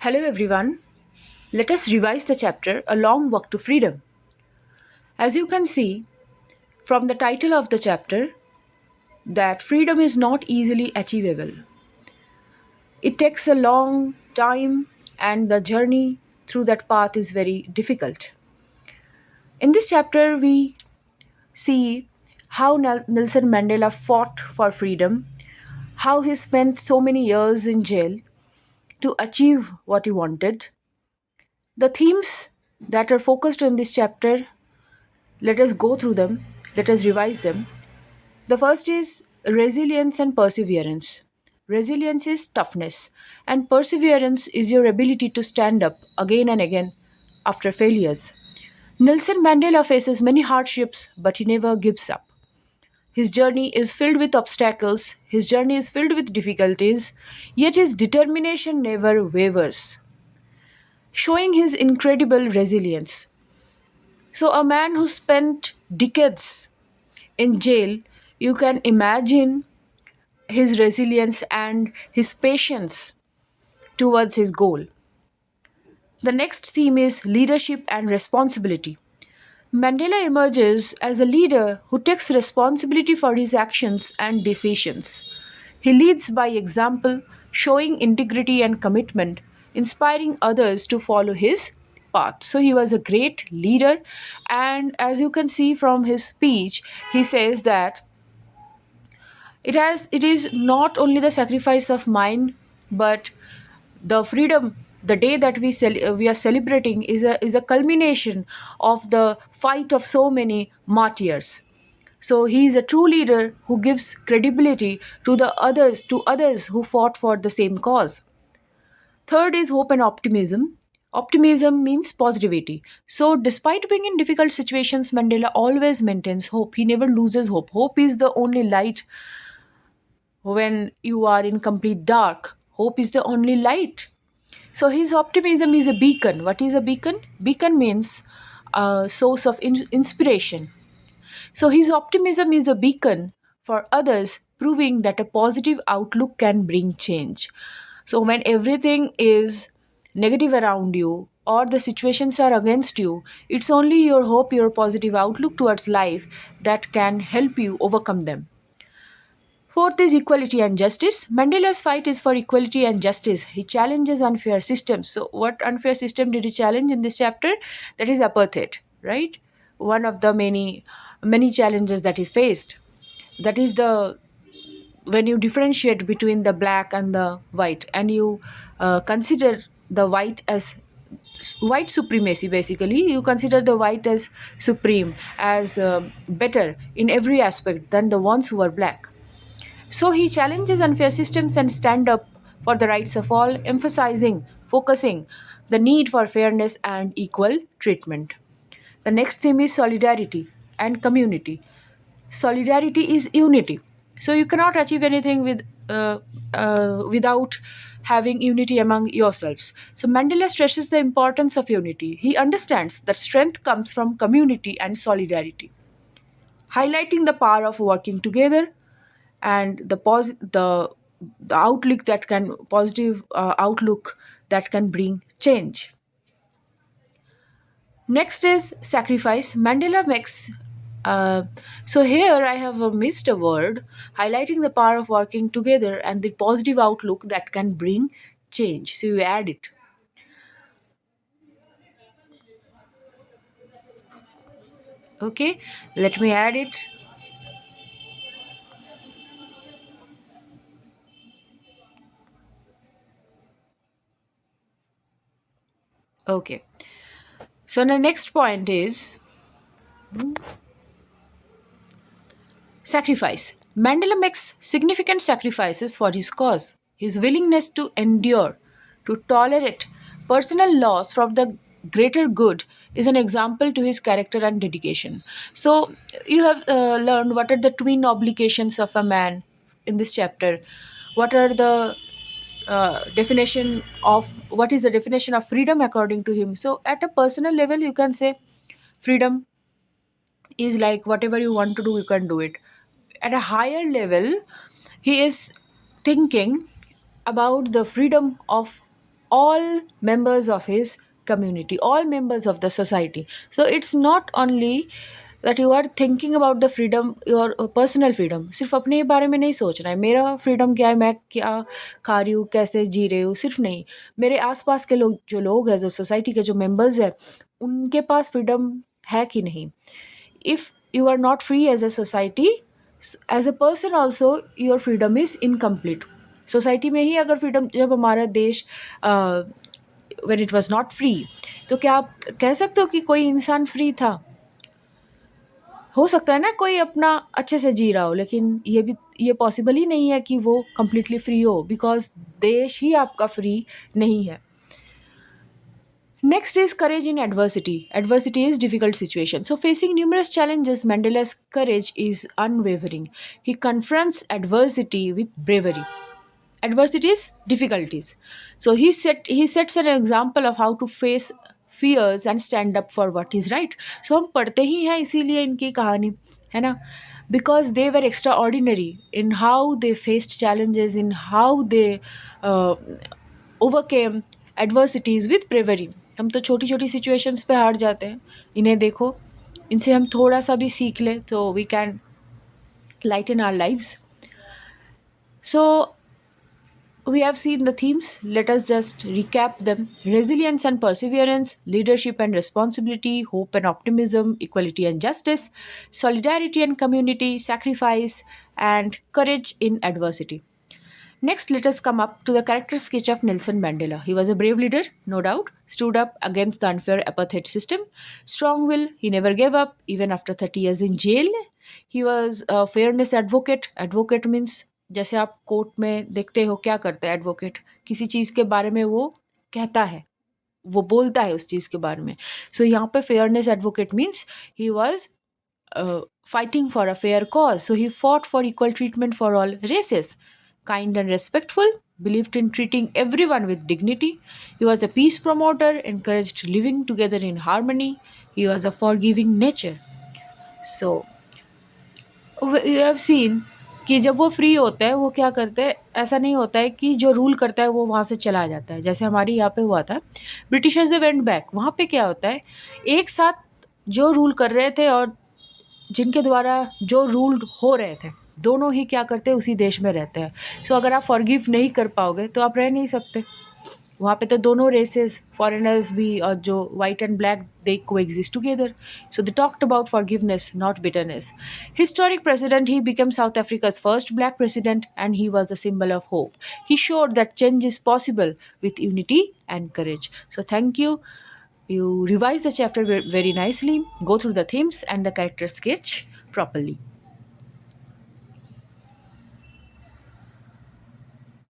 Hello everyone. Let us revise the chapter A Long Walk to Freedom. As you can see from the title of the chapter, that freedom is not easily achievable. It takes a long time and the journey through that path is very difficult. In this chapter, we see how Nelson Mandela fought for freedom, how he spent so many years in jail to achieve what he wanted. The themes that are focused in this chapter, let us go through them, let us revise them. The first is resilience and perseverance. Resilience is toughness, and perseverance is your ability to stand up again and again after failures. Nelson Mandela faces many hardships, but he never gives up. His journey is filled with obstacles, his journey is filled with difficulties, yet his determination never wavers, showing his incredible resilience. So, a man who spent decades in jail, you can imagine his resilience and his patience towards his goal. The next theme is leadership and responsibility. Mandela emerges as a leader who takes responsibility for his actions and decisions. He leads by example, showing integrity and commitment, inspiring others to follow his path. So he was a great leader, and as you can see from his speech, he says that it is not only the sacrifice of mine, but the freedom, the day that we are celebrating is a culmination of the fight of so many martyrs. So he is a true leader who gives credibility to others who fought for the same cause. Third is hope and optimism. Optimism means positivity. So despite being in difficult situations, Mandela always maintains hope. He never loses hope. Hope is the only light when you are in complete dark. Hope is the only light. So his optimism is a beacon. What is a beacon? Beacon means a source of inspiration. So his optimism is a beacon for others, proving that a positive outlook can bring change. So when everything is negative around you or the situations are against you, it's only your hope, your positive outlook towards life that can help you overcome them. Fourth is equality and justice. Mandela's fight is for equality and justice. He challenges unfair systems. So, what unfair system did he challenge in this chapter? That is apartheid, right? One of the many challenges that he faced. That is the when you differentiate between the black and the white, and you consider the white as white supremacy. Basically, you consider the white as supreme, as better in every aspect than the ones who are black. So he challenges unfair systems and stand up for the rights of all, focusing the need for fairness and equal treatment. The next theme is solidarity and community. Solidarity is unity. So you cannot achieve anything without having unity among yourselves. So Mandela stresses the importance of unity. He understands that strength comes from community and solidarity, highlighting the power of working together and the outlook that can positive outlook that can bring change. Next is sacrifice. Mandela makes so here I have missed a word, highlighting the power of working together and the positive outlook that can bring change. So you add it. Okay, let me add it. Okay, so the next point is sacrifice. Mandela makes significant sacrifices for his cause. His willingness to endure, to tolerate personal loss from the greater good is an example to his character and dedication. So, you have learned what are the twin obligations of a man in this chapter. What are the definition of what is the definition of freedom according to him? So, at a personal level, you can say freedom is like whatever you want to do, you can do it. At a higher level, he is thinking about the freedom of all members of his community, all members of the society. So it's not only that you are thinking about the freedom, your personal freedom, सिर्फ अपने बारे में नहीं सोचना है, मेरा freedom क्या है, मैं क्या खा रही हूँ, कैसे जी रही हूँ, सिर्फ नहीं, मेरे आसपास के लोग, जो लोग हैं, जो सोसाइटी के जो मेंबर्स हैं, उनके पास फ्रीडम है कि नहीं. If you are not free as a society, as a person also your freedom is incomplete. Society में ही अगर फ्रीडम, जब हमारा देश when it was not free, तो क्या आप कह सकते हो कि कोई इंसान फ्री था? हो सकता है ना कोई अपना अच्छे से जी रहा हो, लेकिन ये पॉसिबल ही नहीं है कि वो कंप्लीटली फ्री हो, बिकॉज देश ही आपका फ्री नहीं है. Next is courage in adversity. Adversity is difficult situation. So facing numerous challenges, Mandela's courage is unwavering. He confronts adversity with bravery. Adversity is difficulties. So he sets an example of how to face fears and stand up for what is right. So हम पढ़ते ही हैं इसीलिए इनकी कहानी, है ना? Because they were extraordinary in how they faced challenges, in how they uh, overcame adversities with bravery. हम तो छोटी छोटी सिचुएशंस पे हार जाते हैं. इन्हें देखो, इनसे हम थोड़ा सा भी सीख लें तो we can lighten our lives. So we have seen the themes. Let us just recap them: resilience and perseverance, leadership and responsibility, hope and optimism, equality and justice, solidarity and community, sacrifice, and courage in adversity. Next, let us come up to the character sketch of Nelson Mandela. He was a brave leader, no doubt, stood up against the unfair apartheid system. Strong will, he never gave up, even after 30 years in jail. He was a fairness advocate. Advocate means जैसे आप court में देखते हो क्या करता है advocate, किसी चीज़ के बारे में वो कहता है, वो बोलता है उस चीज़ के बारे में. सो यहाँ पे fairness advocate means he was fighting for a fair cause. So he fought for equal treatment for all races. Kind and respectful, believed in treating everyone with dignity. He was a peace promoter, encouraged living together in harmony. He was a forgiving nature. So you have seen कि जब वो free होता है, वो क्या करते हैं, ऐसा नहीं होता है कि जो रूल करता है वो वहाँ से चला जाता है, जैसे हमारे यहाँ पे हुआ था. Britishers they went back. वहाँ पे क्या होता है, एक साथ जो रूल कर रहे थे और जिनके द्वारा जो रूल हो रहे थे, दोनों ही क्या करते हैं, उसी देश में रहते हैं. सो अगर आप फॉरगिव नहीं कर पाओगे तो आप रह नहीं सकते. वहाँ पे तो दोनों रेसेस, फॉरेनर्स भी और जो white and black, they coexist together. So they talked about forgiveness, not bitterness. Historic president, he become South Africa's first black president and he was a symbol of hope. He showed that change is possible with unity and courage. So thank you. You revise the chapter very nicely, go through the themes and the character sketch properly.